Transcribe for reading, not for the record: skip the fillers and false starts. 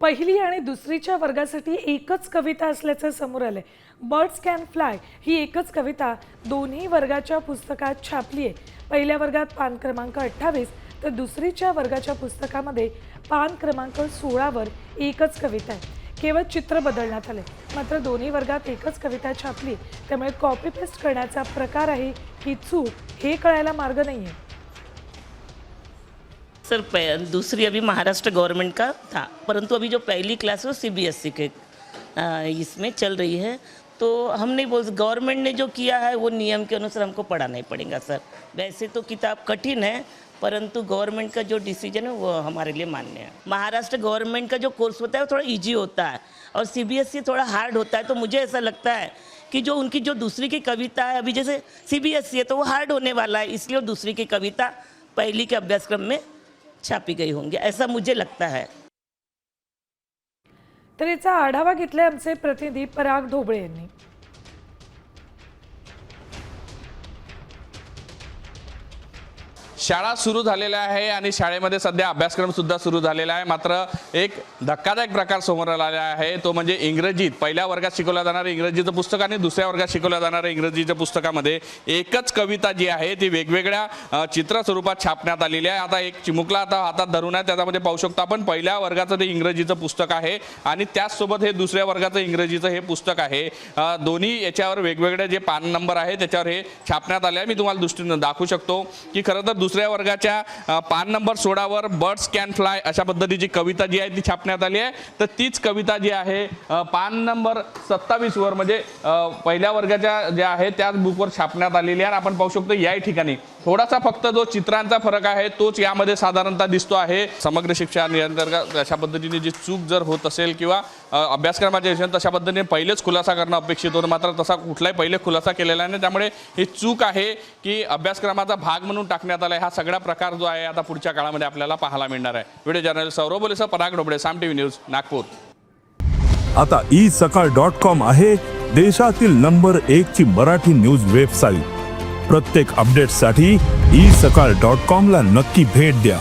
पहिली आणि दुसरीच्या वर्गासाठी एकच कविता असल्याचं समोर आलंय। बर्ड्स कॅन फ्लाय ही एकच कविता दोन्ही वर्गाच्या पुस्तकात छापली आहे। पहिल्या वर्गात पान क्रमांक 28 तर दुसरीच्या वर्गाच्या पुस्तकामध्ये पान क्रमांक 16 वर एकच कविता आहे। केवळ चित्र बदलण्यात आले, मात्र दोन्ही वर्गात एकच कविता छापली, त्यामुळे कॉपी पेस्ट करण्याचा प्रकार आहे की चूक हे कळायला मार्ग नाहीये। सर दूसरी अभी महाराष्ट्र गवर्नमेंट का था, परंतु अभी जो पहली क्लास वो सीबीएसई के इसमें चल रही है, तो हम नहीं बोल, गवर्नमेंट ने जो किया है वो नियम के अनुसार हमको पढ़ाना ही पड़ेगा सर। वैसे तो किताब कठिन है, परंतु गवर्नमेंट का जो डिसीजन है वो हमारे लिए मान्य है। महाराष्ट्र गवर्नमेंट का जो कोर्स होता है वो थोड़ा इजी होता है और सीबीएसई थोड़ा हार्ड होता है, तो मुझे ऐसा लगता है कि जो उनकी जो दूसरी की कविता है, अभी जैसे सीबीएसई है तो वो हार्ड होने वाला है, इसलिए वो दूसरी की कविता पहली के अभ्यासक्रम में छापी गई होंगी, ऐसा मुझे लगता है। तर याचा आढावा घेतलाय आमचे प्रतिनिधी पराग ढोबळे यांनी। शाळा सुरू झालेला आहे आणि शाळेमध्ये सध्या अभ्यासक्रम सुद्धा सुरू झालेला आहे, मात्र एक धक्कादायक प्रकार समोर आलेला आहे, तो म्हणजे इंग्रजीत पहिल्या वर्गात शिकवल्या जाणारे इंग्रजीचं पुस्तक आणि दुसऱ्या वर्गात शिकवल्या जाणाऱ्या इंग्रजीच्या पुस्तकामध्ये एकच कविता जी आहे ती वेगवेगळ्या चित्र स्वरूपात छापण्यात आलेली आहे। आता एक चिमुकला आता हातात धरून आहे, त्याच्यामध्ये पाहू शकतो आपण पहिल्या वर्गाचं ते इंग्रजीचं पुस्तक आहे आणि त्याचसोबत हे दुसऱ्या वर्गाचं इंग्रजीचं हे पुस्तक आहे। दोन्ही याच्यावर वेगवेगळे जे पान नंबर आहे त्याच्यावर हे छापण्यात आले आहे। मी तुम्हाला दृष्टीने दाखवू शकतो की खरं तर दुसऱ्या वर्गाच्या पान नंबर 16 वर बर्ड्स कॅन फ्लाय अशा पद्धतीची कविता जी आहे ती छापण्यात आली आहे। तर तीच कविता जी आहे पान नंबर 27 वर म्हणजे पहिल्या वर्गाच्या जे आहे त्याच बुकवर छापण्यात आलेली आहे। आपण पाहू शकतो या ठिकाणी थोडासा फक्त जो चित्रांचा फरक आहे तोच यामध्ये साधारणतः दिसतो आहे। समग्र शिक्षा नियंत्रण अशा पद्धतीने जी चूक जर होत असेल किंवा अभ्यासक्रमाच्या विषयात तशा पद्धतीने पहिलेच खुलासा करणं अपेक्षित होतं, मात्र तसा कुठलाही पहिले खुलासा केलेला नाही, त्यामुळे ही चूक आहे की अभ्यासक्रमाचा भाग म्हणून टाकण्यात आला। हा सगळा प्रकार जो आहे आता पुढच्या काळामध्ये आपल्याला पाहायला मिळणार आहे। व्हिडिओ जर्नलिस्ट सौरभ बोलेसह पराग ढोबळे, साम टीव्ही न्यूज, नागपूर। आता isakal.com आहे देशातील नंबर 1 ची मराठी न्यूज वेबसाईट। प्रत्येक अपडेटसाठी isakal.com ला नक्की भेट द्या।